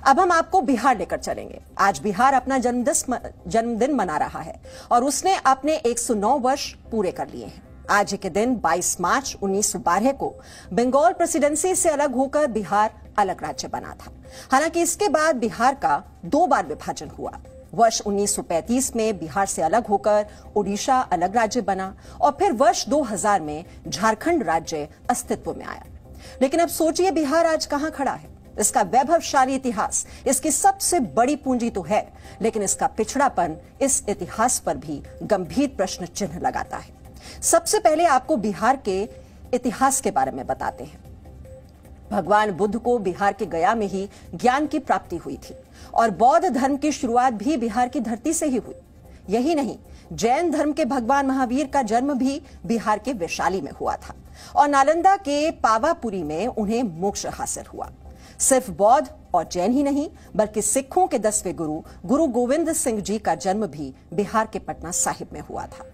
अब हम आपको बिहार लेकर चलेंगे। आज बिहार अपना जन्मदिन मना रहा है और उसने अपने 109 वर्ष पूरे कर लिए हैं। आज के दिन 22 मार्च 1912 को बंगाल प्रेसिडेंसी से अलग होकर बिहार अलग राज्य बना था। हालांकि इसके बाद बिहार का 2 बार विभाजन हुआ। वर्ष 1935 में बिहार से अलग होकर उड़ीसा अलग राज्य बना और फिर वर्ष 2000 में झारखंड राज्य अस्तित्व में आया। लेकिन अब सोचिए बिहार आज कहां खड़ा है। इसका वैभवशाली इतिहास इसकी सबसे बड़ी पूंजी तो है, लेकिन इसका पिछड़ापन इस इतिहास पर भी गंभीर प्रश्न चिन्ह लगाता है। सबसे पहले आपको बिहार के इतिहास के बारे में बताते हैं। भगवान बुद्ध को बिहार के गया में ही ज्ञान की प्राप्ति हुई थी और बौद्ध धर्म की शुरुआत भी बिहार की धरती से ही हुई। यही नहीं, जैन धर्म के भगवान महावीर का जन्म भी बिहार के वैशाली में हुआ था और नालंदा के पावापुरी में उन्हें मोक्ष हासिल हुआ। सिर्फ बौद्ध और जैन ही नहीं, बल्कि सिखों के 10वें गुरु गोविंद सिंह जी का जन्म भी बिहार के पटना साहिब में हुआ था।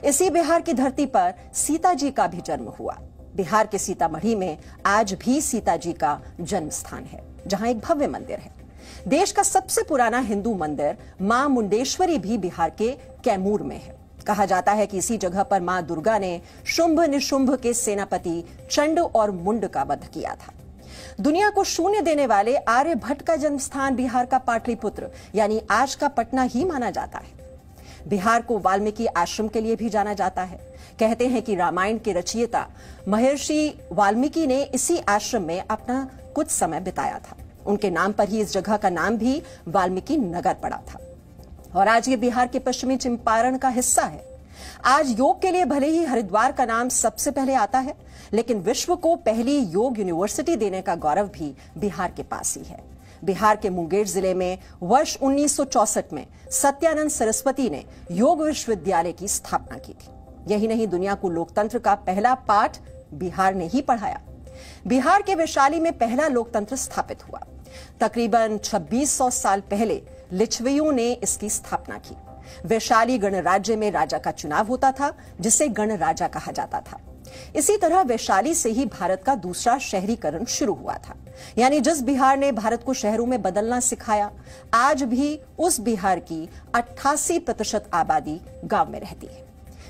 इसी बिहार की धरती पर सीता जी का भी जन्म हुआ। बिहार के सीतामढ़ी में आज भी सीता जी का जन्म स्थान है, जहां एक भव्य मंदिर है। देश का सबसे पुराना हिंदू मंदिर मां मुंडेश्वरी भी बिहार के कैमूर में है। कहा जाता है कि इसी जगह पर मां दुर्गा ने शुंभ निशुंभ के सेनापति चंड और मुंड का वध किया था। दुनिया को शून्य देने वाले आर्यभट्ट का जन्म स्थान बिहार का पाटलिपुत्र यानी आज का पटना ही माना जाता है। बिहार को वाल्मीकि आश्रम के लिए भी जाना जाता है। कहते हैं कि रामायण के रचयिता महर्षि वाल्मीकि ने इसी आश्रम में अपना कुछ समय बिताया था। उनके नाम पर ही इस जगह का नाम भी वाल्मीकि नगर पड़ा था और आज ये बिहार के पश्चिमी चंपारण का हिस्सा है। आज योग के लिए भले ही हरिद्वार का नाम सबसे पहले आता है, लेकिन विश्व को पहली योग यूनिवर्सिटी देने का गौरव भी बिहार के पास ही है। बिहार के मुंगेर जिले में वर्ष 1964 में सत्यानंद सरस्वती ने योग विश्वविद्यालय की स्थापना की थी। यही नहीं, दुनिया को लोकतंत्र का पहला पाठ बिहार ने ही पढ़ाया। बिहार के वैशाली में पहला लोकतंत्र स्थापित हुआ। तकरीबन 2600 साल पहले लिच्छवियों ने इसकी स्थापना की। वैशाली गणराज्य में राजा का चुनाव होता था, जिसे गणराजा कहा जाता था। इसी तरह वैशाली से ही भारत का दूसरा शहरीकरण शुरू हुआ था। यानी जिस बिहार ने भारत को शहरों में बदलना सिखाया, आज भी उस बिहार की 88% आबादी गांव में रहती है।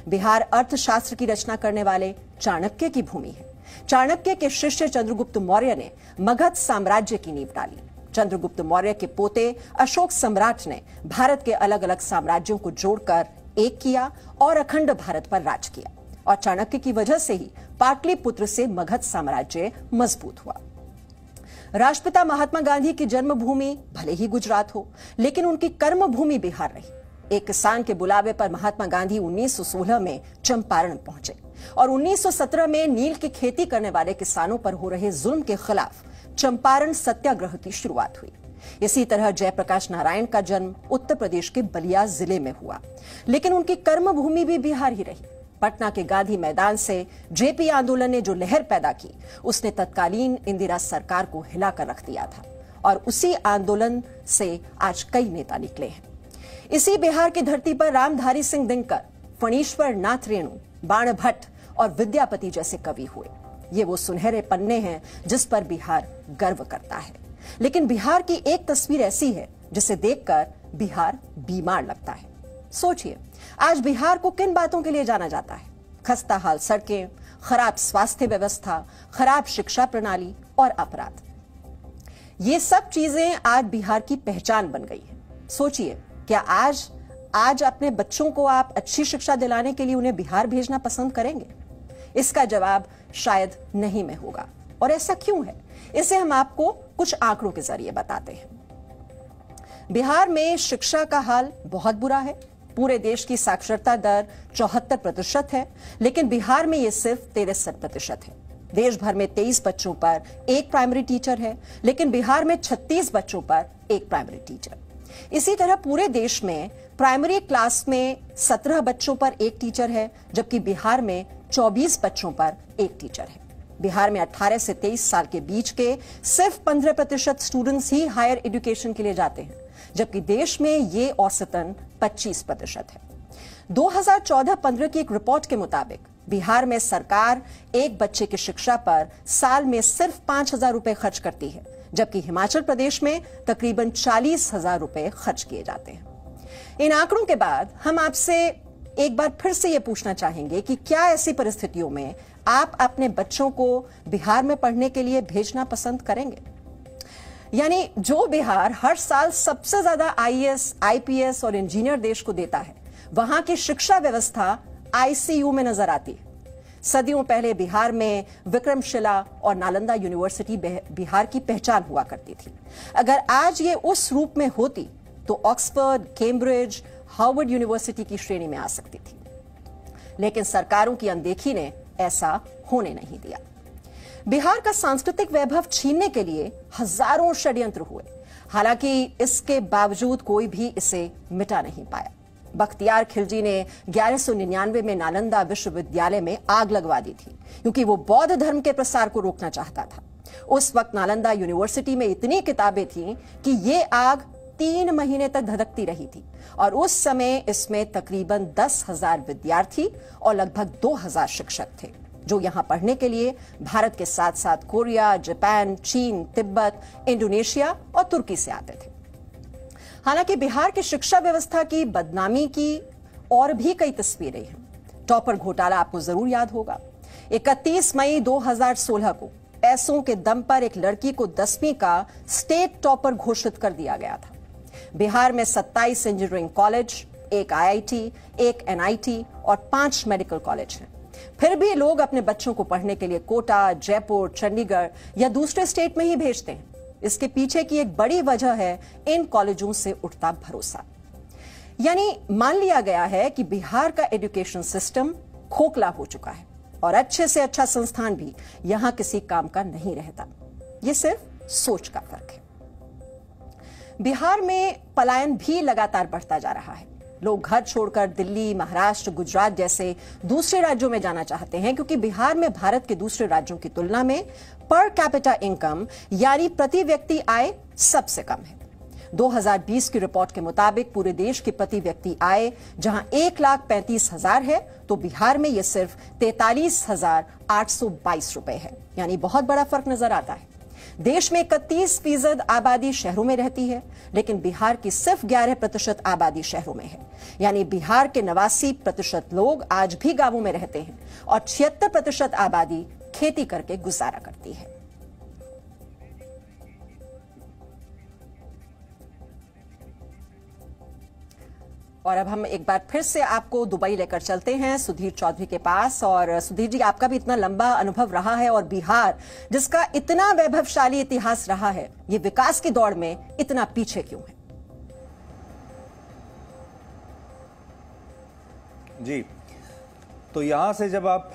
बिहार अर्थशास्त्र की रचना करने वाले चाणक्य की भूमि है। चाणक्य के शिष्य चंद्रगुप्त मौर्य ने मगध साम्राज्य की नींव डाली। चंद्रगुप्त मौर्य के पोते अशोक सम्राट ने भारत के अलग अलग साम्राज्यों को जोड़कर एक किया और अखंड भारत पर राज किया और चाणक्य की वजह से ही पाटलिपुत्र से मगध साम्राज्य मजबूत हुआ। राष्ट्रपिता महात्मा गांधी की जन्मभूमि भले ही गुजरात हो, लेकिन उनकी कर्मभूमि बिहार रही। एक किसान के बुलावे पर महात्मा गांधी 1916 में चंपारण पहुंचे और 1917 में नील की खेती करने वाले किसानों पर हो रहे जुल्म के खिलाफ चंपारण सत्याग्रह की शुरुआत हुई। इसी तरह जयप्रकाश नारायण का जन्म उत्तर प्रदेश के बलिया जिले में हुआ, लेकिन उनकी कर्मभूमि भी बिहार ही रही। पटना के गांधी मैदान से जेपी आंदोलन ने जो लहर पैदा की, उसने तत्कालीन इंदिरा सरकार को हिलाकर रख दिया था और उसी आंदोलन से आज कई नेता निकले हैं। इसी बिहार की धरती पर रामधारी सिंह दिनकर, फणीश्वर नाथ रेणु, बाणभट्ट और विद्यापति जैसे कवि हुए। ये वो सुनहरे पन्ने हैं जिस पर बिहार गर्व करता है। लेकिन बिहार की एक तस्वीर ऐसी है जिसे देखकर बिहार बीमार लगता है। सोचिए, आज बिहार को किन बातों के लिए जाना जाता है? खस्ता हाल सड़कें, खराब स्वास्थ्य व्यवस्था, खराब शिक्षा प्रणाली और अपराध। ये सब चीजें आज बिहार की पहचान बन गई है। सोचिए, क्या आज अपने बच्चों को आप अच्छी शिक्षा दिलाने के लिए उन्हें बिहार भेजना पसंद करेंगे? इसका जवाब शायद नहीं में होगा। और ऐसा क्यों है, इसे हम आपको कुछ आंकड़ों के जरिए बताते हैं। बिहार में शिक्षा का हाल बहुत बुरा है। पूरे देश की साक्षरता दर 74% है, लेकिन बिहार में यह सिर्फ 63% है। देश भर में 23 बच्चों पर एक प्राइमरी टीचर है, लेकिन बिहार में 36 बच्चों पर एक प्राइमरी टीचर। इसी तरह पूरे देश में प्राइमरी क्लास में 17 बच्चों पर एक टीचर है, जबकि बिहार में 24 बच्चों पर एक टीचर है। बिहार में 18 से 23 साल के बीच के सिर्फ 15% स्टूडेंट्स ही हायर एजुकेशन के लिए जाते हैं, जबकि देश में ये औसतन 25% है। 2014-15 की एक रिपोर्ट के मुताबिक बिहार में सरकार एक बच्चे की शिक्षा पर साल में सिर्फ 5,000 रुपए खर्च करती है, जबकि हिमाचल प्रदेश में तकरीबन 40,000 रुपए खर्च किए जाते हैं। इन आंकड़ों के बाद हम आपसे एक बार फिर से यह पूछना चाहेंगे कि क्या ऐसी परिस्थितियों में आप अपने बच्चों को बिहार में पढ़ने के लिए भेजना पसंद करेंगे? यानी जो बिहार हर साल सबसे ज्यादा आईएएस, आईपीएस और इंजीनियर देश को देता है, वहां की शिक्षा व्यवस्था आईसीयू में नजर आती है। सदियों पहले बिहार में विक्रमशिला और नालंदा यूनिवर्सिटी बिहार की पहचान हुआ करती थी। अगर आज ये उस रूप में होती तो ऑक्सफोर्ड, कैम्ब्रिज, हार्वर्ड यूनिवर्सिटी की श्रेणी में आ सकती थी, लेकिन सरकारों की अनदेखी ने ऐसा होने नहीं दिया। बिहार का सांस्कृतिक वैभव छीनने के लिए हजारों षड्यंत्र हुए, हालांकि इसके बावजूद कोई भी इसे मिटा नहीं पाया। बख्तियार खिलजी ने 1199 में नालंदा विश्वविद्यालय में आग लगवा दी थी, क्योंकि वो बौद्ध धर्म के प्रसार को रोकना चाहता था। उस वक्त नालंदा यूनिवर्सिटी में इतनी किताबें थीं कि ये आग 3 महीने तक धधकती रही थी, और उस समय इसमें तकरीबन 10,000 विद्यार्थी और लगभग 2,000 शिक्षक थे, जो यहां पढ़ने के लिए भारत के साथ साथ कोरिया, जापान, चीन, तिब्बत, इंडोनेशिया और तुर्की से आते थे। हालांकि बिहार की शिक्षा व्यवस्था की बदनामी की और भी कई तस्वीरें हैं। टॉपर घोटाला आपको जरूर याद होगा। 31 मई 2016 को पैसों के दम पर एक लड़की को 10वीं का स्टेट टॉपर घोषित कर दिया गया था। बिहार में 27 इंजीनियरिंग कॉलेज, एक आईआईटी, एक एनआईटी और 5 मेडिकल कॉलेज हैं। फिर भी लोग अपने बच्चों को पढ़ने के लिए कोटा, जयपुर, चंडीगढ़ या दूसरे स्टेट में ही भेजते हैं। इसके पीछे की एक बड़ी वजह है इन कॉलेजों से उठता भरोसा। यानी मान लिया गया है कि बिहार का एजुकेशन सिस्टम खोखला हो चुका है और अच्छे से अच्छा संस्थान भी यहां किसी काम का नहीं रहता। यह सिर्फ सोच का फर्क है। बिहार में पलायन भी लगातार बढ़ता जा रहा है। लोग घर छोड़कर दिल्ली, महाराष्ट्र, गुजरात जैसे दूसरे राज्यों में जाना चाहते हैं, क्योंकि बिहार में भारत के दूसरे राज्यों की तुलना में पर कैपिटा इनकम यानी प्रति व्यक्ति आय सबसे कम है। 2020 की रिपोर्ट के मुताबिक पूरे देश की प्रति व्यक्ति आय जहां 1,35,000 है, तो बिहार में यह सिर्फ 43,822 रुपए है। यानी बहुत बड़ा फर्क नजर आता है। देश में 31% आबादी शहरों में रहती है, लेकिन बिहार की सिर्फ 11% आबादी शहरों में है। यानी बिहार के 89% लोग आज भी गांवों में रहते हैं और 76% आबादी खेती करके गुजारा करती है। और अब हम एक बार फिर से आपको दुबई लेकर चलते हैं सुधीर चौधरी के पास। और सुधीर जी, आपका भी इतना लंबा अनुभव रहा है और बिहार जिसका इतना वैभवशाली इतिहास रहा है, ये विकास की दौड़ में इतना पीछे क्यों है? जी, तो यहां से जब आप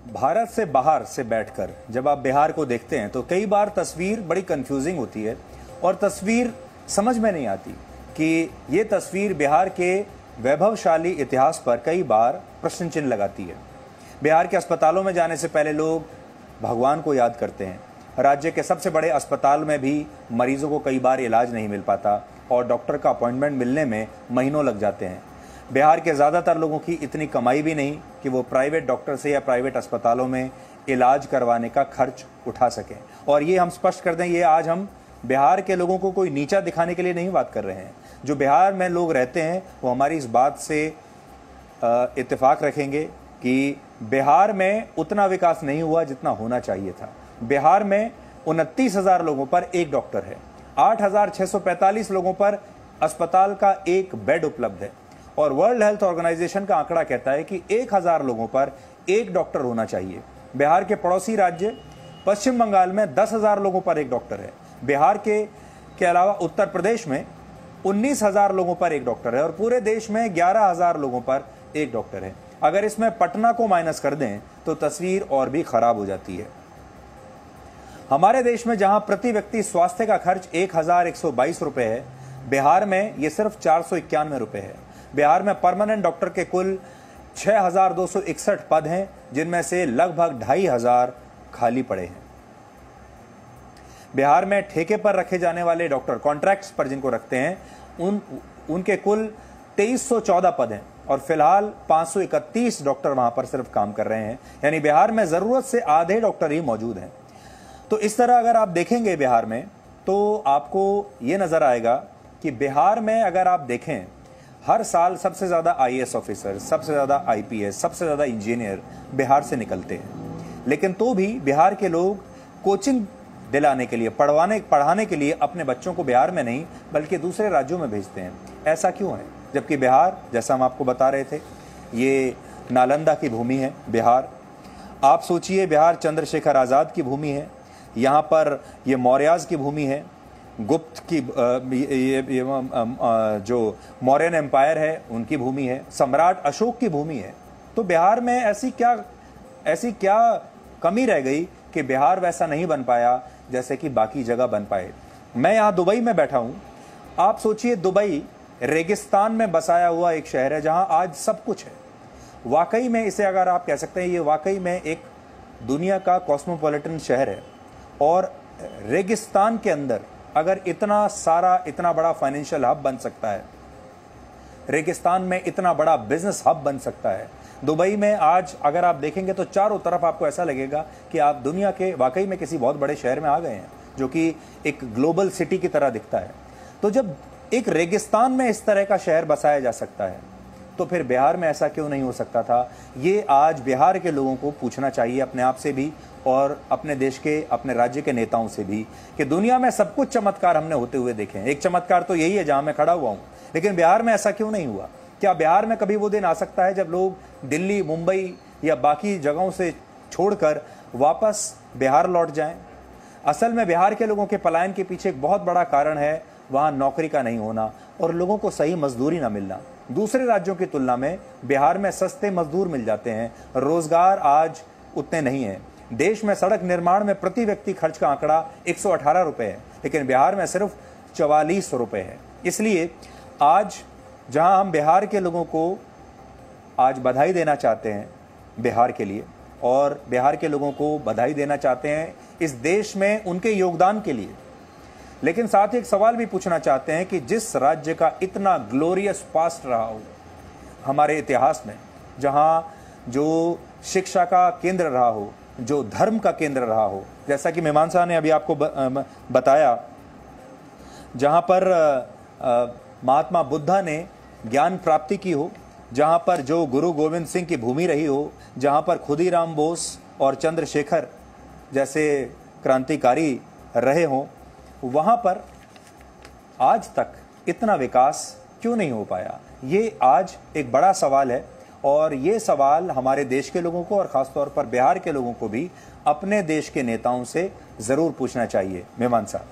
भारत से बाहर से बैठकर जब आप बिहार को देखते हैं तो कई बार तस्वीर बड़ी कंफ्यूजिंग होती है और तस्वीर समझ में नहीं आती कि ये तस्वीर बिहार के वैभवशाली इतिहास पर कई बार प्रश्न चिन्ह लगाती है। बिहार के अस्पतालों में जाने से पहले लोग भगवान को याद करते हैं। राज्य के सबसे बड़े अस्पताल में भी मरीजों को कई बार इलाज नहीं मिल पाता और डॉक्टर का अपॉइंटमेंट मिलने में महीनों लग जाते हैं। बिहार के ज़्यादातर लोगों की इतनी कमाई भी नहीं कि वो प्राइवेट डॉक्टर से या प्राइवेट अस्पतालों में इलाज करवाने का खर्च उठा सकें। और ये हम स्पष्ट कर दें, ये आज हम बिहार के लोगों को कोई नीचा दिखाने के लिए नहीं बात कर रहे हैं। जो बिहार में लोग रहते हैं वो हमारी इस बात से इत्तेफाक रखेंगे कि बिहार में उतना विकास नहीं हुआ जितना होना चाहिए था। बिहार में 29,000 लोगों पर एक डॉक्टर है, 8,645 लोगों पर अस्पताल का एक बेड उपलब्ध है और वर्ल्ड हेल्थ ऑर्गेनाइजेशन का आंकड़ा कहता है कि 1,000 लोगों पर एक डॉक्टर होना चाहिए। बिहार के पड़ोसी राज्य पश्चिम बंगाल में 10,000 लोगों पर एक डॉक्टर है। बिहार के अलावा उत्तर प्रदेश में 19,000 लोगों पर एक डॉक्टर है और पूरे देश में 11,000 लोगों पर एक डॉक्टर है। अगर इसमें पटना को माइनस कर दें तो तस्वीर और भी खराब हो जाती है। हमारे देश में जहां प्रति व्यक्ति स्वास्थ्य का खर्च 1,122 रुपए है, बिहार में यह सिर्फ 491 रुपए है। बिहार में परमानेंट डॉक्टर के कुल 6,261 पद हैं, जिनमें से लगभग 2,500 खाली पड़े हैं। बिहार में ठेके पर रखे जाने वाले डॉक्टर, कॉन्ट्रैक्ट्स पर जिनको रखते हैं, उनके कुल 2,314 पद हैं और फिलहाल 531 डॉक्टर वहां पर सिर्फ काम कर रहे हैं। यानी बिहार में जरूरत से आधे डॉक्टर ही मौजूद हैं। तो इस तरह अगर आप देखेंगे बिहार में तो आपको ये नजर आएगा कि बिहार में अगर आप देखें हर साल सबसे ज्यादा आईएएस ऑफिसर, सबसे ज्यादा आईपीएस, सबसे ज्यादा इंजीनियर बिहार से निकलते हैं। लेकिन तो भी बिहार के लोग कोचिंग दिलाने के लिए, पढ़ाने के लिए अपने बच्चों को बिहार में नहीं बल्कि दूसरे राज्यों में भेजते हैं। ऐसा क्यों है? जबकि बिहार, जैसा हम आपको बता रहे थे, ये नालंदा की भूमि है। बिहार, आप सोचिए, बिहार चंद्रशेखर आजाद की भूमि है। यहाँ पर ये मौर्याज की भूमि है, गुप्त की जो मौर्यन एम्पायर है उनकी भूमि है, सम्राट अशोक की भूमि है। तो बिहार में ऐसी क्या कमी रह गई कि बिहार वैसा नहीं बन पाया जैसे कि बाकी जगह बन पाए। मैं यहाँ दुबई में बैठा हूँ। आप सोचिए, दुबई रेगिस्तान में बसाया हुआ एक शहर है जहां आज सब कुछ है। वाकई में इसे अगर आप कह सकते हैं, ये वाकई में एक दुनिया का कॉस्मोपॉलिटन शहर है। और रेगिस्तान के अंदर अगर इतना बड़ा फाइनेंशियल हब बन सकता है, रेगिस्तान में इतना बड़ा बिजनेस हब बन सकता है, दुबई में आज अगर आप देखेंगे तो चारों तरफ आपको ऐसा लगेगा कि आप दुनिया के वाकई में किसी बहुत बड़े शहर में आ गए हैं, जो कि एक ग्लोबल सिटी की तरह दिखता है। तो जब एक रेगिस्तान में इस तरह का शहर बसाया जा सकता है तो फिर बिहार में ऐसा क्यों नहीं हो सकता था? ये आज बिहार के लोगों को पूछना चाहिए, अपने आप से भी और अपने देश के, अपने राज्य के नेताओं से भी, कि दुनिया में सब कुछ चमत्कार हमने होते हुए देखे हैं। एक चमत्कार तो यही है जहां मैं खड़ा हुआ हूं, लेकिन बिहार में ऐसा क्यों नहीं हुआ? क्या बिहार में कभी वो दिन आ सकता है जब लोग दिल्ली, मुंबई या बाकी जगहों से छोड़कर वापस बिहार लौट जाएं? असल में बिहार के लोगों के पलायन के पीछे एक बहुत बड़ा कारण है वहां नौकरी का नहीं होना और लोगों को सही मजदूरी ना मिलना। दूसरे राज्यों की तुलना में बिहार में सस्ते मजदूर मिल जाते हैं, रोजगार आज उतने नहीं है। देश में सड़क निर्माण में प्रति व्यक्ति खर्च का आंकड़ा 118 रुपए है, लेकिन बिहार में सिर्फ 44 रुपए है। इसलिए आज जहां हम बिहार के लोगों को आज बधाई देना चाहते हैं बिहार के लिए, और बिहार के लोगों को बधाई देना चाहते हैं इस देश में उनके योगदान के लिए, लेकिन साथ ही एक सवाल भी पूछना चाहते हैं कि जिस राज्य का इतना ग्लोरियस पास्ट रहा हो हमारे इतिहास में, जहां जो शिक्षा का केंद्र रहा हो, जो धर्म का केंद्र रहा हो, जैसा कि मीमांसा ने अभी आपको बताया, जहां पर महात्मा बुद्धा ने ज्ञान प्राप्ति की हो, जहां पर जो गुरु गोविंद सिंह की भूमि रही हो, जहां पर खुदीराम बोस और चंद्रशेखर जैसे क्रांतिकारी रहे हों, वहां पर आज तक इतना विकास क्यों नहीं हो पाया? ये आज एक बड़ा सवाल है, और ये सवाल हमारे देश के लोगों को और खासतौर पर बिहार के लोगों को भी अपने देश के नेताओं से जरूर पूछना चाहिए। मीमांसा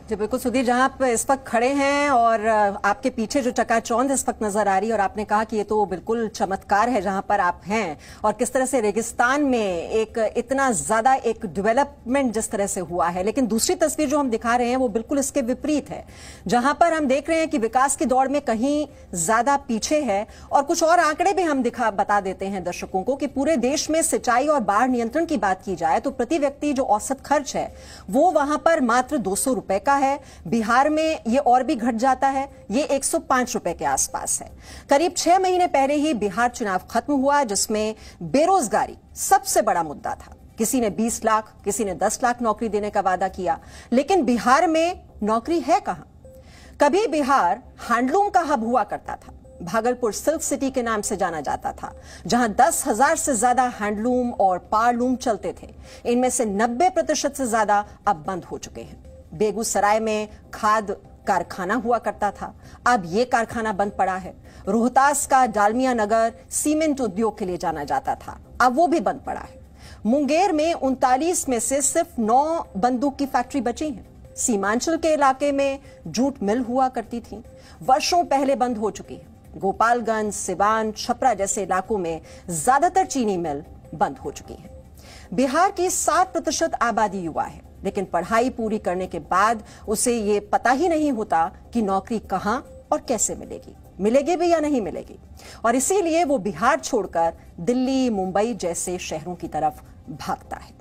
जी बिल्कुल सुधीर, जहां आप इस वक्त खड़े हैं और आपके पीछे जो चकाचौंध इस वक्त नजर आ रही है, और आपने कहा कि ये तो बिल्कुल चमत्कार है जहां पर आप हैं, और किस तरह से रेगिस्तान में एक इतना ज्यादा एक डेवलपमेंट जिस तरह से हुआ है। लेकिन दूसरी तस्वीर जो हम दिखा रहे हैं वो बिल्कुल इसके विपरीत है, जहां पर हम देख रहे हैं कि विकास की दौड़ में कहीं ज्यादा पीछे है। और कुछ और आंकड़े भी हम बता देते हैं दर्शकों को कि पूरे देश में सिंचाई और बाढ़ नियंत्रण की बात की जाए तो प्रति व्यक्ति जो औसत खर्च है वो वहां पर मात्र 200 रुपए का है। बिहार में ये और भी घट जाता है, ये 105 रुपए के आसपास है। करीब 6 महीने पहले ही बिहार चुनाव खत्म हुआ, जिसमें बेरोजगारी सबसे बड़ा मुद्दा था। किसी ने 20 लाख, किसी ने 10 लाख नौकरी देने का वादा किया, लेकिन बिहार में नौकरी है कहां? कभी बिहार हैंडलूम का हब हुआ करता था, भागलपुर सिल्क सिटी के नाम से जाना जाता था, जहां 10,000 से ज्यादा हैंडलूम और पावरलूम चलते थे। इनमें से 90% से ज्यादा अब बंद हो चुके हैं। बेगूसराय में खाद कारखाना हुआ करता था, अब यह कारखाना बंद पड़ा है। रोहतास का डालमिया नगर सीमेंट उद्योग के लिए जाना जाता था, अब वो भी बंद पड़ा है। मुंगेर में 39 में से सिर्फ 9 बंदूक की फैक्ट्री बची हैं। सीमांचल के इलाके में जूट मिल हुआ करती थी, वर्षों पहले बंद हो चुकी है। गोपालगंज, सिवान, छपरा जैसे इलाकों में ज्यादातर चीनी मिल बंद हो चुकी है। बिहार की 7% आबादी युवा है, लेकिन पढ़ाई पूरी करने के बाद उसे ये पता ही नहीं होता कि नौकरी कहां और कैसे मिलेगी भी या नहीं मिलेगी, और इसीलिए वो बिहार छोड़कर दिल्ली, मुंबई जैसे शहरों की तरफ भागता है।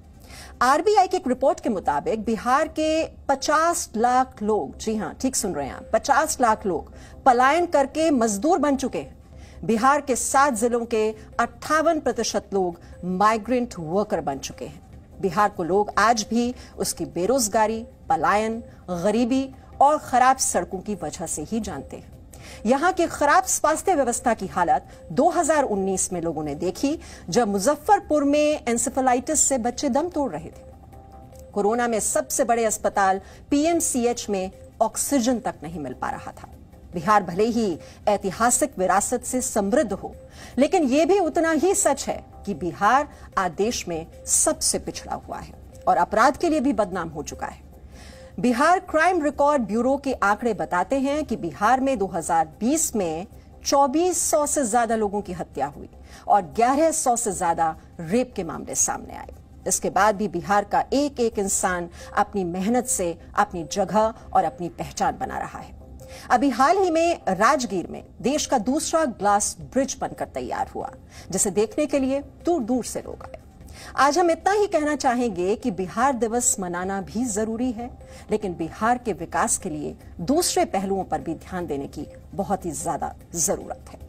आरबीआई की एक रिपोर्ट के मुताबिक बिहार के 50 लाख लोग, जी हां ठीक सुन रहे हैं आप, 50 लाख लोग पलायन करके मजदूर बन चुके हैं। बिहार के 7 जिलों के 58% लोग माइग्रेंट वर्कर बन चुके हैं। बिहार को लोग आज भी उसकी बेरोजगारी, पलायन, गरीबी और खराब सड़कों की वजह से ही जानते हैं। यहां की खराब स्वास्थ्य व्यवस्था की हालत 2019 में लोगों ने देखी, जब मुजफ्फरपुर में एंसेफेलाइटिस से बच्चे दम तोड़ रहे थे। कोरोना में सबसे बड़े अस्पताल पीएमसीएच में ऑक्सीजन तक नहीं मिल पा रहा था। बिहार भले ही ऐतिहासिक विरासत से समृद्ध हो, लेकिन यह भी उतना ही सच है कि बिहार आज देश में सबसे पिछड़ा हुआ है और अपराध के लिए भी बदनाम हो चुका है। बिहार क्राइम रिकॉर्ड ब्यूरो के आंकड़े बताते हैं कि बिहार में 2020 में 2400 से ज्यादा लोगों की हत्या हुई और 1100 से ज्यादा रेप के मामले सामने आए। इसके बाद भी बिहार का एक एक इंसान अपनी मेहनत से अपनी जगह और अपनी पहचान बना रहा है। अभी हाल ही में राजगीर में देश का दूसरा ग्लास ब्रिज बनकर तैयार हुआ, जिसे देखने के लिए दूर दूर से लोग आए। आज हम इतना ही कहना चाहेंगे कि बिहार दिवस मनाना भी जरूरी है, लेकिन बिहार के विकास के लिए दूसरे पहलुओं पर भी ध्यान देने की बहुत ही ज्यादा जरूरत है।